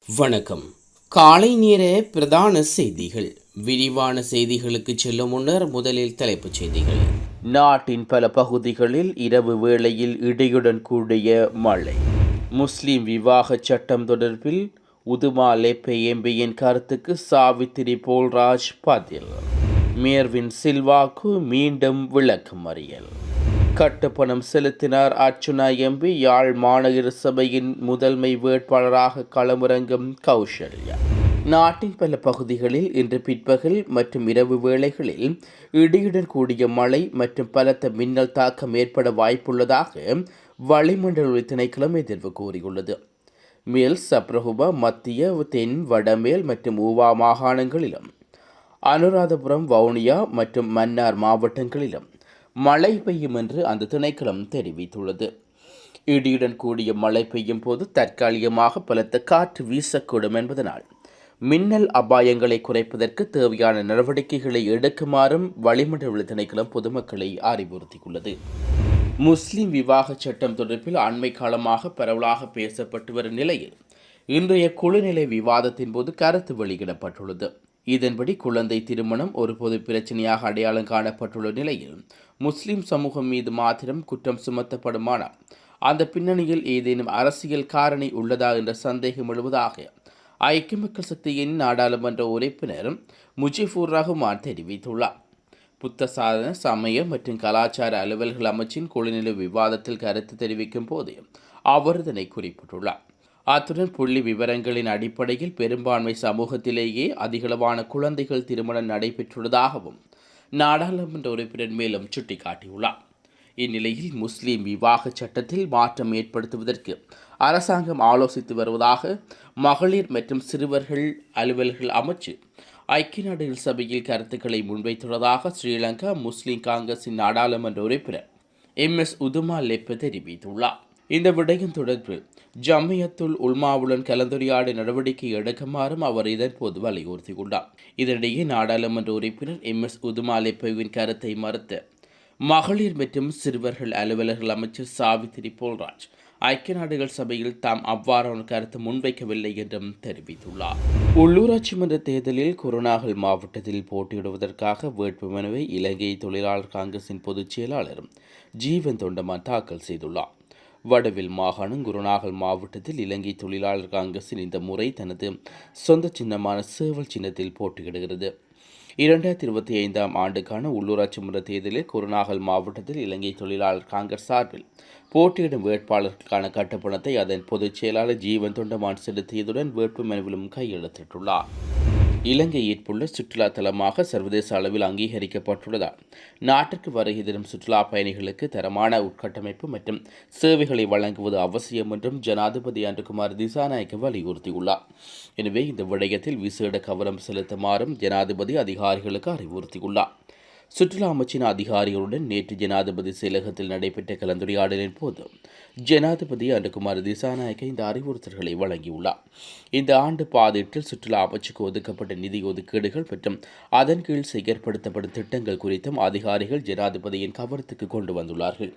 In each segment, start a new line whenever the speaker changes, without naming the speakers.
வணக்கம். காலை நேர பிரதான செய்திகள். விரிவான செய்திகளுக்கு செல்லும் முன்னர் முதலில் தலைப்புச் செய்திகள். நாட்டின் பல பகுதிகளில் இரவு வேளையில் இடியுடன் கூடிய மழை. முஸ்லிம் விவாக சட்டம் தொடர்பில் உதுமா லெப்பே எம்பியின் கருத்துக்கு சாவித்திரி போல்ராஜ் பதில். மேர்வின் சில்வாக்கு மீண்டும் விளக்கமறியல். கட்டுப்பணம் செலுத்தினார் அர்ச்சுனா எம்பி. யாழ் மாநகர சபையின் முதன்மை வேட்பாளராக களமிறங்கும் கௌசல்யா. நாட்டின் பல பகுதிகளில் இன்று பிற்பகல் மற்றும் இரவு வேளைகளில் இடியுடன் கூடிய மழை மற்றும் பலத்த மின்னல் தாக்கம் ஏற்பட வாய்ப்புள்ளதாக வளிமண்டல திணைக்களம் எதிர்வு கூறியுள்ளது. மேல் சப்ரஹுபா, மத்திய, தென், வடமேல் மற்றும் ஊவா மாகாணங்களிலும் அனுராதபுரம், வவுனியா மற்றும் மன்னார் மாவட்டங்களிலும் மழை பெய்யும் என்று அந்த திணைக்களம் தெரிவித்துள்ளது. இடியுடன் கூடிய மழை பெய்யும் போது தற்காலிகமாக பலத்த காற்று வீசக்கூடும் என்பதனால் மின்னல் அபாயங்களை குறைப்பதற்கு தேவையான நடவடிக்கைகளை எடுக்குமாறும் வளிமண்டல திணைக்களம் பொதுமக்களை அறிவுறுத்தியுள்ளது. முஸ்லிம் விவாக சட்டம் தொடர்பில் அண்மை காலமாக பரவலாக பேசப்பட்டு வரும் நிலையில் இன்றைய குழுநிலை விவாதத்தின் போது கருத்து வெளியிடப்பட்டுள்ளது. இதன்படி குழந்தை திருமணம் ஒரு பொது பிரச்சனையாக அடையாளம் காணப்பட்டுள்ள நிலையில் முஸ்லிம் சமூகம் மீது மாத்திரம் குற்றம் சுமத்தப்படுமானால் அந்த பின்னணியில் ஏதேனும் அரசியல் காரணி உள்ளதா என்ற சந்தேகம் எழுவதாக ஐக்கிய மக்கள் சக்தியின் நாடாளுமன்ற உறுப்பினர் முஜிபுர் ரஹ்மான் தெரிவித்துள்ளார். புத்த சாதன, சமய மற்றும் கலாச்சார அலுவல்கள் அமைச்சின் குழுநிலை விவாதத்தில் கருத்து தெரிவிக்கும் போது அவர் இதனை குறிப்பிட்டுள்ளார். அத்துடன் புள்ளி விவரங்களின் அடிப்படையில் பெரும்பான்மை சமூகத்திலேயே அதிகளவான குழந்தைகள் திருமணம் நடைபெற்றுள்ளதாகவும் நாடாளுமன்ற உறுப்பினர் மேலும் சுட்டிக்காட்டியுள்ளார். இந்நிலையில் முஸ்லிம் விவாக சட்டத்தில் மாற்றம் ஏற்படுத்துவதற்கு அரசாங்கம் ஆலோசித்து வருவதாக மகளிர் மற்றும் சிறுவர்கள் அலுவல்கள் அமைச்சு ஐக்கிய நாடுகள் சபையில் கருத்துக்களை முன்வைத்துள்ளதாக ஸ்ரீலங்கா முஸ்லிம் காங்கிரசின் நாடாளுமன்ற உறுப்பினர் MS உதுமா லெப்பே தெரிவித்துள்ளார். இந்த விடயம் தொடர்பில் ஜம்மியத்துல் உல்மாவுடன் கலந்துரையாட நடவடிக்கை எடுக்குமாறும் அவர் இதன்போது வலியுறுத்தியுள்ளார். இதனிடையே நாடாளுமன்ற உறுப்பினர் MS உதுமா லெப்பேவின் கருத்தை மறுத்த மகளிர் மற்றும் சிறுவர்கள் அலுவலர்கள் அமைச்சர் சாவித்திரி போல்ராஜ் ஐக்கிய நாடுகள் சபையில் தாம் அவ்வாறான கருத்து முன்வைக்கவில்லை என்றும் தெரிவித்துள்ளார். உள்ளூராட்சி மன்ற தேர்தலில் குருநாகல் மாவட்டத்தில் போட்டியிடுவதற்காக வேட்புமனுவை இலங்கை தொழிலாளர் காங்கிரசின் பொதுச் செயலாளர் ஜீவன் தொண்டமான் தாக்கல் செய்துள்ளார். வடவில் மாகாணம் குருநாகல் மாவட்டத்தில் இலங்கை தொழிலாளர் காங்கிரசின் இந்த முறை தனது சொந்த சின்னமான சேவல் சின்னத்தில் போட்டியிடுகிறது. 2025 ஆண்டுக்கான உள்ளூராட்சி மன்ற தேர்தலில் குருநாகல் மாவட்டத்தில் இலங்கை தொழிலாளர் காங்கிரஸ் சார்பில் போட்டியிடும் வேட்பாளர்களுக்கான கட்டுப்பணத்தை அதன் பொதுச் செயலாளர் ஜீவன் தொண்டமான் செலுத்தியதுடன் வேட்புமனுவிலும் கையெழுத்திட்டுள்ளார். இலங்கை ஏற்புள்ள சுற்றுலா தலமாக சர்வதேச அளவில் அங்கீகரிக்கப்பட்டுள்ளதால் நாட்டிற்கு வருகை தரும் சுற்றுலா பயணிகளுக்கு தரமான உட்கட்டமைப்பு மற்றும் சேவைகளை வழங்குவது அவசியம் என்றும் ஜனாதிபதி அன்றுகுமார் திசாநாயக்க வலியுறுத்தியுள்ளார். எனவே இந்த விடயத்தில் விசேட கவனம் செலுத்துமாறும் ஜனாதிபதி அதிகாரிகளுக்கு அறிவுறுத்தியுள்ளார். சுற்றுலா அமைச்சின் அதிகாரிகளுடன் நேற்று ஜனாதிபதி செயலகத்தில் நடைபெற்ற கலந்துரையாடலின் போது ஜனாதிபதி அன்றுகுமார் திசாநாயக்க இந்த அறிவுறுத்தல்களை வழங்கியுள்ளார். இந்த ஆண்டு பாதீட்டில் சுற்றுலா அமைச்சுக்கு ஒதுக்கப்பட்ட நிதி ஒதுக்கீடுகள் மற்றும் அதன் கீழ் செயற்படுத்தப்படும் திட்டங்கள் குறித்தும் அதிகாரிகள் ஜனாதிபதியின் கவனத்துக்கு கொண்டு வந்துள்ளார்கள்.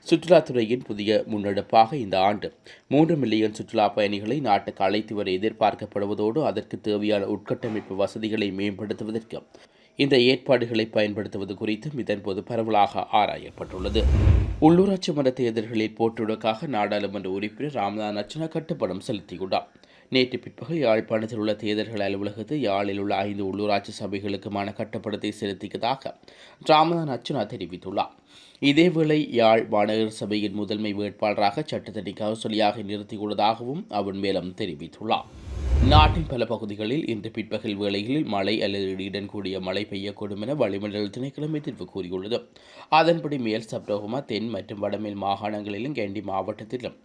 சுற்றுலாத்துறையின் புதிய முன்னெடுப்பாக இந்த ஆண்டு 3 மில்லியன் சுற்றுலா பயணிகளை நாட்டுக்கு அழைத்து வர எதிர்பார்க்கப்படுவதோடு அதற்கு தேவையான உட்கட்டமைப்பு வசதிகளை மேம்படுத்துவதற்கு இந்த ஏற்பாடுகளை பயன்படுத்துவது குறித்தும் இதன்போது பரவலாக ஆராயப்பட்டுள்ளது. உள்ளூராட்சி மன்ற தேர்தல்களில் போட்டியிடுவதற்காக நாடாளுமன்ற உறுப்பினர் ராமநாதன் அர்ச்சுனா கட்டுப்பணம் செலுத்தியுள்ளார். நேற்று பிற்பகல் யாழ்ப்பாணத்தில் உள்ள தேர்தல்கள் அலுவலகத்தில் யாழில் உள்ள 5 உள்ளூராட்சி சபைகளுக்குமான கட்டுப்பணத்தை செலுத்தியதாக ராமநாதன் அர்ச்சுனா தெரிவித்துள்ளார். இதேவேளை யாழ் மாநகர சபையின் முதன்மை வேட்பாளராக சட்டத்தடி கௌசல்யாக நிறுத்தியுள்ளதாகவும் அவர் மேலும் தெரிவித்துள்ளார். நாட்டின் பல பகுதிகளில் இன்று பிற்பகல் வேளையில் மழை அல்லது இடியுடன் கூடிய மழை பெய்யக்கூடும் என வளிமண்டல திணைக்களம் எதிர்வு கூறியுள்ளது. அதன்படி மேல் சப்ரகமா, தென் மற்றும் வடமேல் மாகாணங்களிலும் கண்டி மாவட்டத்திலும்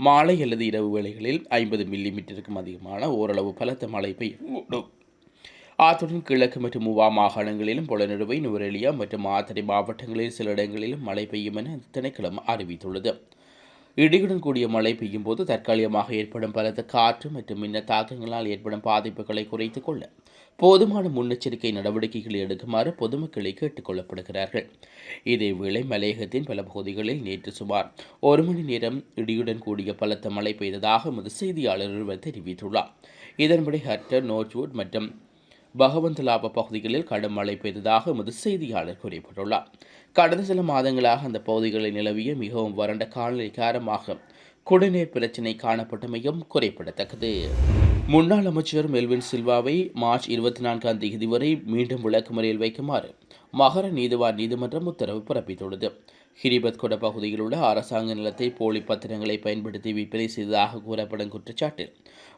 மாலை அல்லது இரவு வேளைகளில் 50 மில்லிமீட்டருக்கும் அதிகமான ஓரளவு பலத்த மழை பெய்யக்கூடும். அத்துடன் கிழக்கு மற்றும் மூவா மாகாணங்களிலும் புலனறுவை, நுவரெலியா மற்றும் மாத்தறை மாவட்டங்களில் சில இடங்களிலும் மழை பெய்யும் என திணைக்களம் அறிவித்துள்ளது. இடியுடன் கூடிய மழை பெய்யும் போது தற்காலிகமாக ஏற்படும் பலத்த காற்று மற்றும் மின்னல் தாக்கங்களால் ஏற்படும் பாதிப்புகளை குறைத்துக் கொள்ள போதுமான முன்னெச்சரிக்கை நடவடிக்கைகளை எடுக்குமாறு பொதுமக்களை கேட்டுக் கொள்ளப்படுகிறார்கள். இதேவேளை மலையகத்தின் பல பகுதிகளில் நேற்று சுமார் 1 மணி நேரம் இடியுடன் கூடிய பலத்த மழை பெய்ததாக எமது செய்தியாளர் ஒருவர் தெரிவித்துள்ளார். இதன்படி ஹட்டர், நோர்த்வுட் மற்றும் பகவந்தலாப பகுதிகளில் கடும் மழை பெய்ததாக எமது செய்தியாளர் குறிப்பிட்டுள்ளார். கடந்த சில மாதங்களாக அந்த பகுதிகளில் நிலவிய மிகவும் வறண்ட காலநிலை காரணமாக குடிநீர் பிரச்சினை காணப்பட்டமையும் குறிப்பிடத்தக்கது. முன்னாள் அமைச்சர் மெல்வின் சில்வாவை மார்ச் 24ஆம் தேதி வரை மீண்டும் விளக்குமறியல் வைக்குமாறு மகர நீதிவான் நீதிமன்றம் உத்தரவு பிறப்பித்துள்ளது. ஹிரிபத் கொட பகுதியில் உள்ள அரசாங்க நிலத்தை போலி பத்திரங்களை பயன்படுத்தி விற்பனை செய்ததாக கூறப்படும் குற்றச்சாட்டில்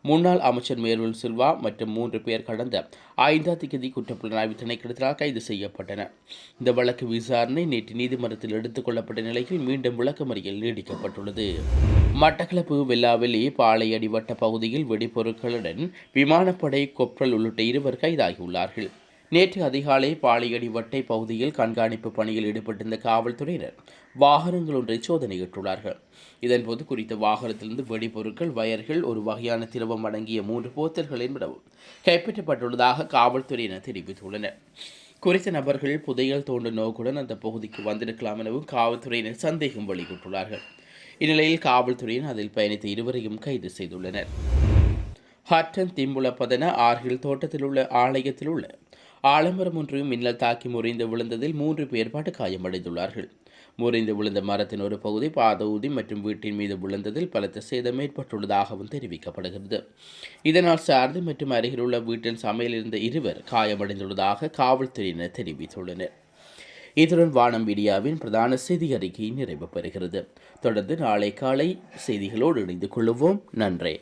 முன்னாள் அமைச்சர் மேர்வில் சில்வா மற்றும் 3 பேர் கடந்த 5ஆம் தேதி குற்றப்புலனாய்வு திணைக்களத்தினால் கைது செய்யப்பட்டனர். இந்த வழக்கு விசாரணை நேற்று நீதிமன்றத்தில் எடுத்துக் கொள்ளப்பட்ட நிலையில் மீண்டும் விளக்கமறியல் நீடிக்கப்பட்டுள்ளது. மட்டக்களப்பு வெல்லாவெளி பாளையடி வட்ட பகுதியில் வெடிபொருட்களுடன் விமானப்படை, கொப்ரல் உள்ளிட்ட 2 கைதாகியுள்ளார்கள். நேற்று அதிகாலை பாளையடி வட்டை பகுதியில் கண்காணிப்பு பணியில் ஈடுபட்டிருந்த காவல்துறையினர் வாகனங்கள் ஒன்றை சோதனையிட்டுள்ளார்கள். இதன்போது குறித்த வாகனத்திலிருந்து வெடிபொருட்கள், வயர்கள், ஒரு வகையான திரவம் அடங்கிய 3 போத்தல்கள் என்பனவும் கைப்பற்றப்பட்டுள்ளதாக காவல்துறையினர் தெரிவித்துள்ளனர். குறித்த நபர்கள் புதையல் தோண்டும் நோக்குடன் அந்த பகுதிக்கு வந்திருக்கலாம் எனவும் காவல்துறையினர் சந்தேகம் வெளியிட்டுள்ளார்கள். இந்நிலையில் காவல்துறையினர் அதில் பயணித்த 2வரையும் கைது செய்துள்ளனர். ஹட்டன் திம்புலப்பதன ஆர்கில் தோட்டத்தில் உள்ள ஆலயத்தில் உள்ள ஆலமரம் ஒன்று மின்னல் தாக்கி முறிந்து விழுந்ததில் 3 பேர் படுகாயமடைந்துள்ளார்கள். முறிந்து விழுந்த மரத்தின் ஒரு பகுதி பாதூதி மற்றும் வீட்டின் மீது விழுந்ததில் பலத்த சேதம் ஏற்பட்டுள்ளதாகவும் தெரிவிக்கப்படுகிறது. இதனால் சார்ந்து மற்றும் அருகில் உள்ள வீட்டில் சமையல் இருந்த 2 காயமடைந்துள்ளதாக காவல்துறையினர் தெரிவித்துள்ளனர். இத்துடன் வானம் மீடியாவின் பிரதான செய்தி அறிக்கை நிறைவு பெறுகிறது. தொடர்ந்து நாளை காலை செய்திகளோடு இணைந்து கொள்வோம். நன்றி.